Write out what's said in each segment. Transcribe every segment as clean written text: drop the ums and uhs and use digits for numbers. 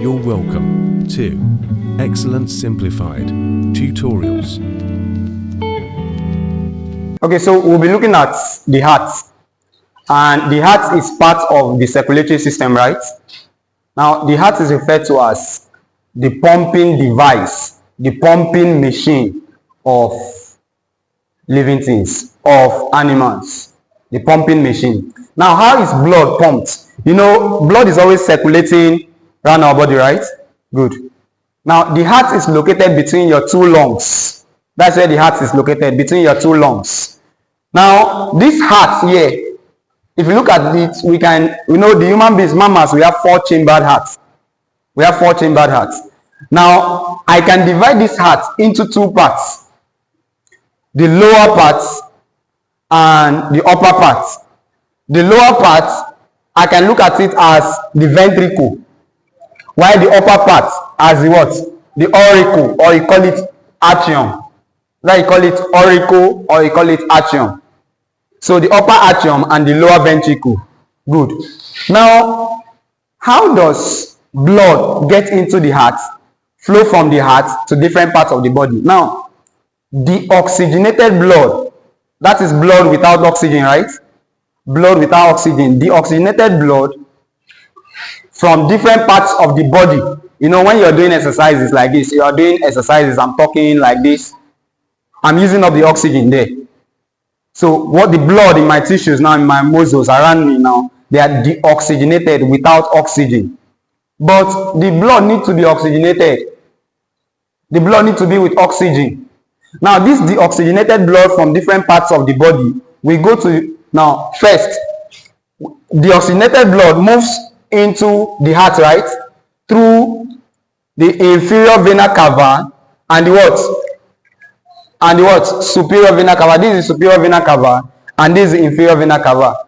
You're welcome to Excellent Simplified Tutorials. Okay, so we'll be looking at the heart. And the heart is part of the circulatory system, right? Now, the heart is referred to as the pumping device, the pumping machine of living things, of animals, the pumping machine. Now, how is blood pumped? You know, blood is always circulating around our body, right? Good. Now, the heart is located between your two lungs. That's where the heart is located, between your two lungs. Now, this heart here, if you look at it, we know the human beings, mammals, we have four-chambered hearts. We have four-chambered hearts. Now, I can divide this heart into two parts. The lower part and the upper part. The lower part, I can look at it as the ventricle, while the upper part as the what? The auricle, or you call it atrium. Like you call it auricle, or you call it atrium. So the upper atrium and the lower ventricle. Good. Now, how does blood get into the heart, flow from the heart to different parts of the body? Now, the oxygenated blood, that is blood without oxygen, right? Blood without oxygen. The oxygenated blood from different parts of the body. You know, when you're doing exercises like this, you are doing exercises, I'm talking like this, I'm using up the oxygen there. So what the blood in my tissues now, in my muscles around me now, they are deoxygenated without oxygen. But the blood needs to be oxygenated. The blood needs to be with oxygen. Now this deoxygenated blood from different parts of the body, we go to, now first, the oxygenated blood moves into the heart, right? Through the inferior vena cava and the what? And the what? Superior vena cava. This is superior vena cava and this is inferior vena cava.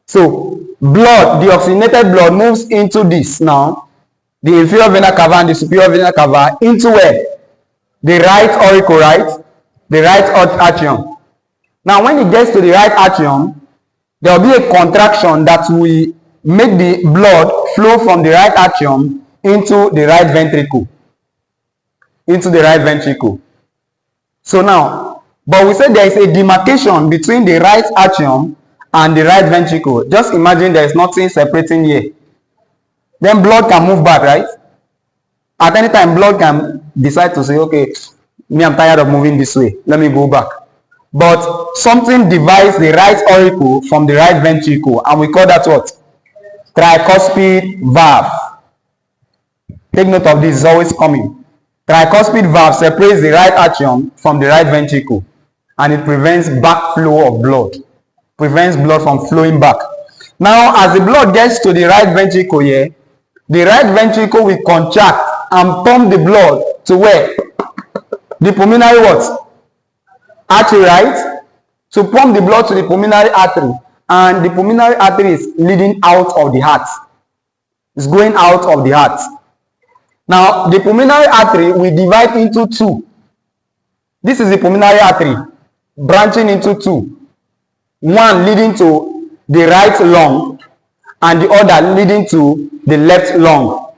So blood, the oxygenated blood moves into this now, the inferior vena cava and the superior vena cava, into where? The right auricle, right? The right atrium. Now when it gets to the right atrium, there will be a contraction that will make the blood flow from the right atrium into the right ventricle. Into the right ventricle. So now, but we said there is a demarcation between the right atrium and the right ventricle. Just imagine there is nothing separating here. Then blood can move back, right? At any time, blood can decide to say, okay, me, I'm tired of moving this way. Let me go back. But something divides the right auricle from the right ventricle, and we call that what? Tricuspid valve. Take note of this, it's always coming. Tricuspid valve separates the right atrium from the right ventricle, and it prevents backflow of blood. Prevents blood from flowing back. Now, as the blood gets to the right ventricle here, the right ventricle will contract and pump the blood to where? The pulmonary what? Artery, right? To pump the blood to the pulmonary artery, and the pulmonary artery is leading out of the heart. It's going out of the heart. Now, the pulmonary artery will divide into two. This is the pulmonary artery branching into two. One leading to the right lung and the other leading to the left lung.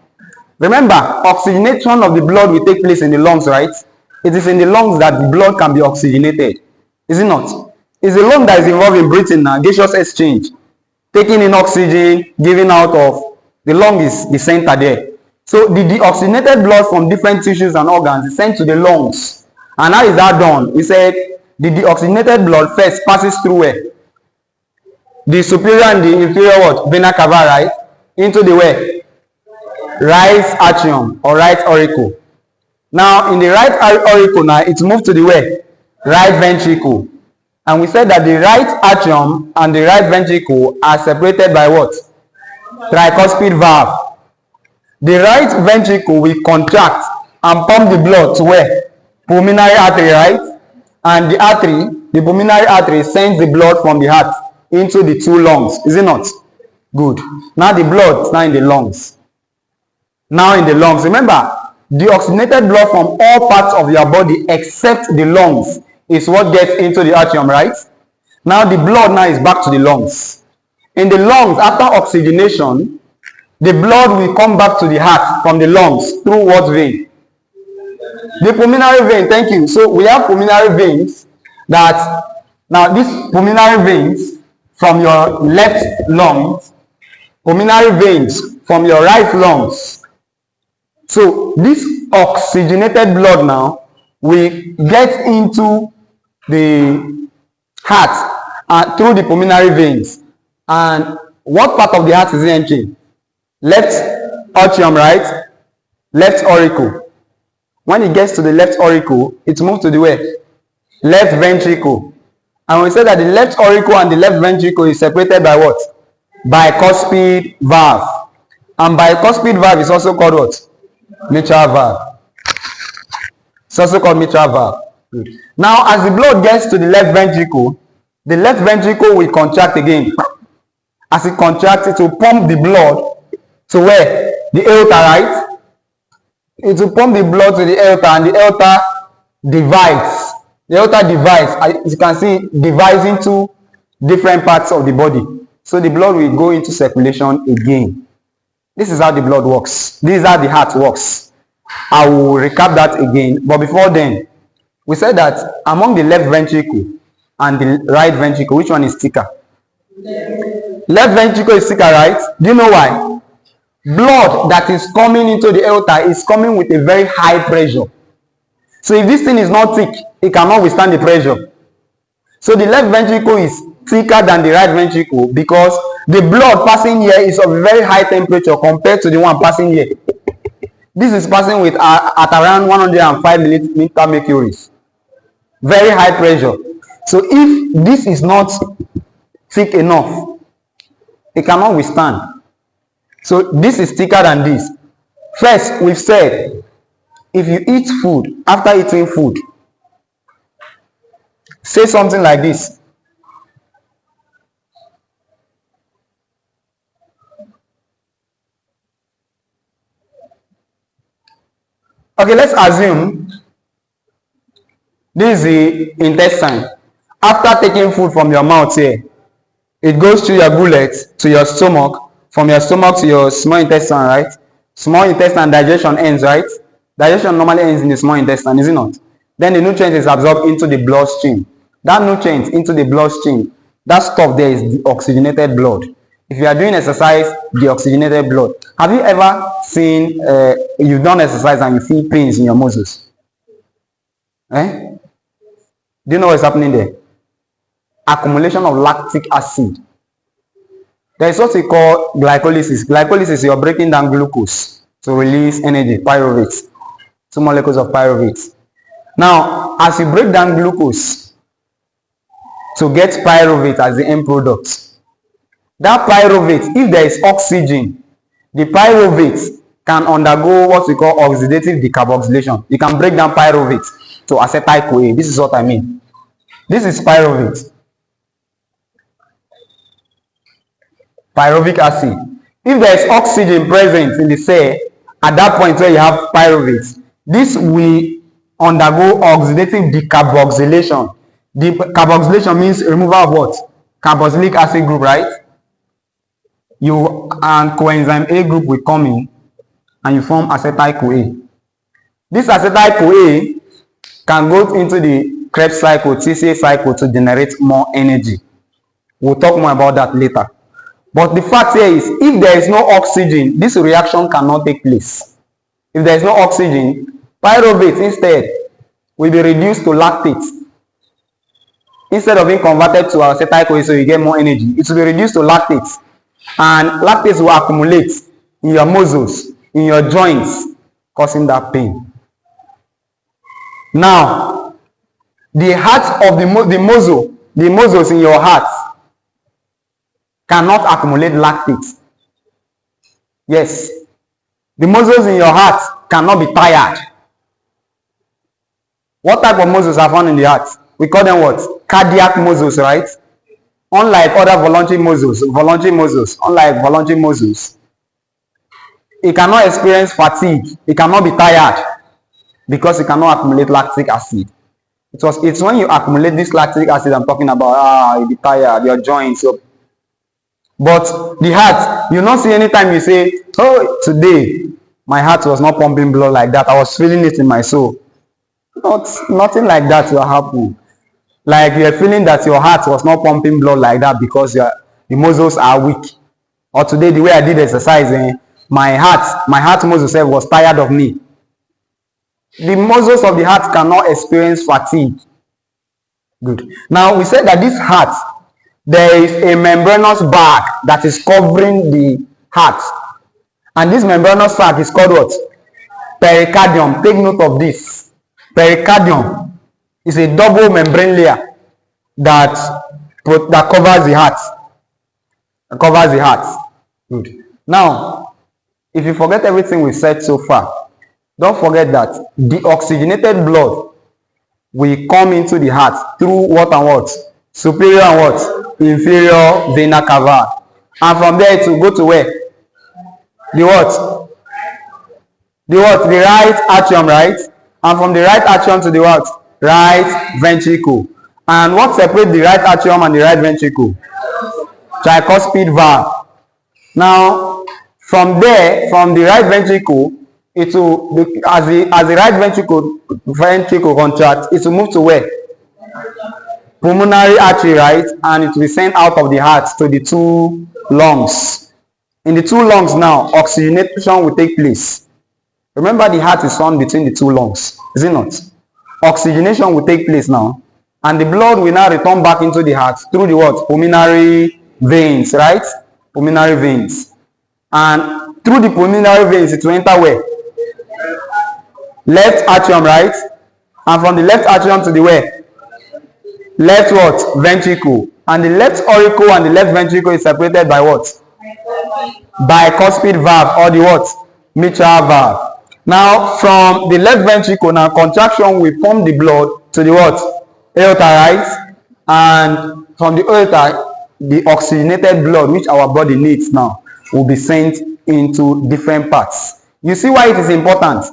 Remember, oxygenation of the blood will take place in the lungs, right? It is in the lungs that the blood can be oxygenated. Is it not? It's the lung that is involved in breathing now, gaseous exchange. Taking in oxygen, giving out of, the lung is the center there. So the deoxygenated blood from different tissues and organs is sent to the lungs. And how is that done? We said the deoxygenated blood first passes through where? The superior and the inferior what? Vena cava, right? Into the where? Right atrium or right auricle. Now in the right auricle now, it's moved to the where? Right ventricle. And we said that the right atrium and the right ventricle are separated by what? Tricuspid valve. The right ventricle will contract and pump the blood to where? Pulmonary artery, right? And the artery, the pulmonary artery, sends the blood from the heart into the two lungs. Is it not? Good. Now the blood is now in the lungs. Now in the lungs. Remember, the oxygenated blood from all parts of your body except the lungs is what gets into the atrium, right? Now the blood now is back to the lungs. In the lungs, after oxygenation, the blood will come back to the heart from the lungs through what vein? The pulmonary vein. Thank you. So we have pulmonary veins that, now these pulmonary veins from your left lungs, pulmonary veins from your right lungs. So this oxygenated blood now will get into the heart through the pulmonary veins. And what part of the heart is it entering? Left atrium, right? Left auricle. When it gets to the left auricle, it moves to the where? Left ventricle. And we say that the left auricle and the left ventricle is separated by what? Bicuspid valve. And bicuspid valve is also called what? Mitral valve. It's also called mitral valve. Good. Now, as the blood gets to the left ventricle will contract again. As it contracts, it will pump the blood to where? The aorta, right? It will pump the blood to the aorta, and the aorta divides. The aorta divides, as you can see, divides into different parts of the body. So the blood will go into circulation again. This is how the blood works. This is how the heart works. I will recap that again. But before then, we said that among the left ventricle and the right ventricle, which one is thicker? Left ventricle is thicker, right? Do you know why? Blood that is coming into the aorta is coming with a very high pressure. So if this thing is not thick, it cannot withstand the pressure. So the left ventricle is thicker than the right ventricle because the blood passing here is of a very high temperature compared to the one passing here. This is passing with at around 105 millimeter mercury. Very high pressure. So if this is not thick enough, it cannot withstand. So this is thicker than this. First, we've said, if you eat food, after eating food, say something like this. Okay, let's assume this is the intestine. After taking food from your mouth here, it goes through your gullet to your stomach, from your stomach to your small intestine, right? Small intestine digestion ends, right? Digestion normally ends in the small intestine, is it not? Then the nutrient is absorbed into the bloodstream. That nutrient into the bloodstream, that stuff there is the oxygenated blood. If you are doing exercise, the oxygenated blood. Have you ever seen, you've done exercise and you feel pains in your muscles? Do you know what's happening there? Accumulation of lactic acid. There is what we call glycolysis. Glycolysis, you're breaking down glucose to release energy, pyruvate. 2 molecules of pyruvate. Now, as you break down glucose to get pyruvate as the end product, that pyruvate, if there is oxygen, the pyruvate can undergo what we call oxidative decarboxylation. You can break down pyruvate to acetyl-CoA. This is what I mean. This is pyruvate. Pyruvic acid. If there is oxygen present in the cell, at that point where you have pyruvate, this will undergo oxidative decarboxylation. Decarboxylation means removal of what? Carboxylic acid group, right? You and coenzyme A group will come in and you form acetyl-CoA. This acetyl-CoA can go into the Krebs cycle, TCA cycle to generate more energy. We'll talk more about that later. But the fact here is, if there is no oxygen, this reaction cannot take place. If there is no oxygen, pyruvate instead will be reduced to lactate. Instead of being converted to acetyl-CoA so you get more energy, it will be reduced to lactate. And lactate will accumulate in your muscles, in your joints, causing that pain. Now, the heart of the muscles in your heart cannot accumulate lactate. Yes. The muscles in your heart cannot be tired. What type of muscles are found in the heart? We call them what? Cardiac muscles, right? Unlike other voluntary muscles, unlike voluntary muscles, it cannot experience fatigue. It cannot be tired because it cannot accumulate lactic acid. It's when you accumulate this lactic acid I'm talking about. You'll be tired, your joints. But the heart You not see anytime you say, oh, today my heart was not pumping blood like that. I was feeling it in my soul. Nothing like that will happen. Like you're feeling that your heart was not pumping blood like that because the muscles are weak. Or today, the way I did exercise, my heart muscle self was tired of me. The muscles of the heart cannot experience fatigue. Good. Now we said that this heart, there is a membranous bag that is covering the heart, and this membranous sac is called what? Pericardium. Take note of this. Pericardium is a double membrane layer that covers the heart. Covers the heart. Good. Now, if you forget everything we said so far, don't forget that the oxygenated blood will come into the heart through what and what? Superior and what? Inferior vena cava. And from there it will go to where? The what? The what? The right atrium, right? And from the right atrium to the what? Right ventricle. And what separates the right atrium and the right ventricle? Tricuspid valve. Now, from there, from the right ventricle, it will, as the right ventricle contracts, it will move to where? Pulmonary artery, right? And it will be sent out of the heart to the two lungs. In the two lungs now, oxygenation will take place. Remember, the heart is found between the two lungs, is it not? Oxygenation will take place now, and the blood will now return back into the heart through the what? Pulmonary veins, right? Pulmonary veins. And through the pulmonary veins, it will enter where? Left atrium, right? And from the left atrium to the where? Left what? Ventricle. And the left auricle and the left ventricle is separated by what? Bicuspid valve, or the what? Mitral valve. Now, from the left ventricle, now contraction will pump the blood to the what? Aorta, right? And from the aorta, the oxygenated blood, which our body needs now, will be sent into different parts. You see why it is important?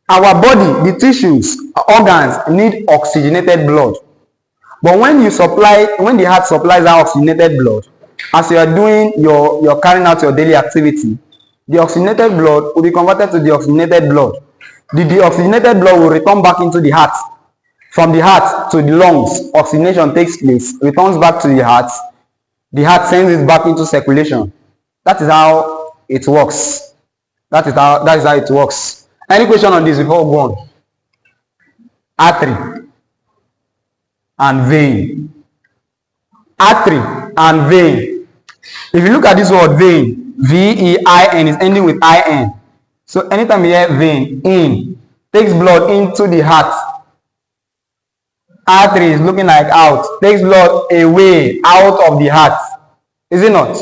Our body, the tissues, organs need oxygenated blood. But when the heart supplies that oxygenated blood, as you are doing you're carrying out your daily activity, the oxygenated blood will be converted to deoxygenated blood. The deoxygenated blood will return back into the heart. From the heart to the lungs, oxygenation takes place, returns back to the heart sends it back into circulation. That is how it works. That is how it works. Any question on this before we go on? Artery and vein. Artery and vein. If you look at this word vein, V-E-I-N, is ending with I-N. So anytime you hear vein, in, takes blood into the heart. Artery is looking like out, takes blood away, out of the heart. Is it not?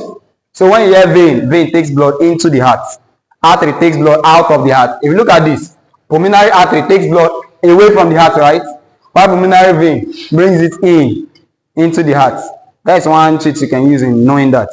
So when you hear vein, vein takes blood into the heart. Artery takes blood out of the heart. If you look at this, pulmonary artery takes blood away from the heart, right? While pulmonary vein brings it into the heart. That's one trick you can use in knowing that.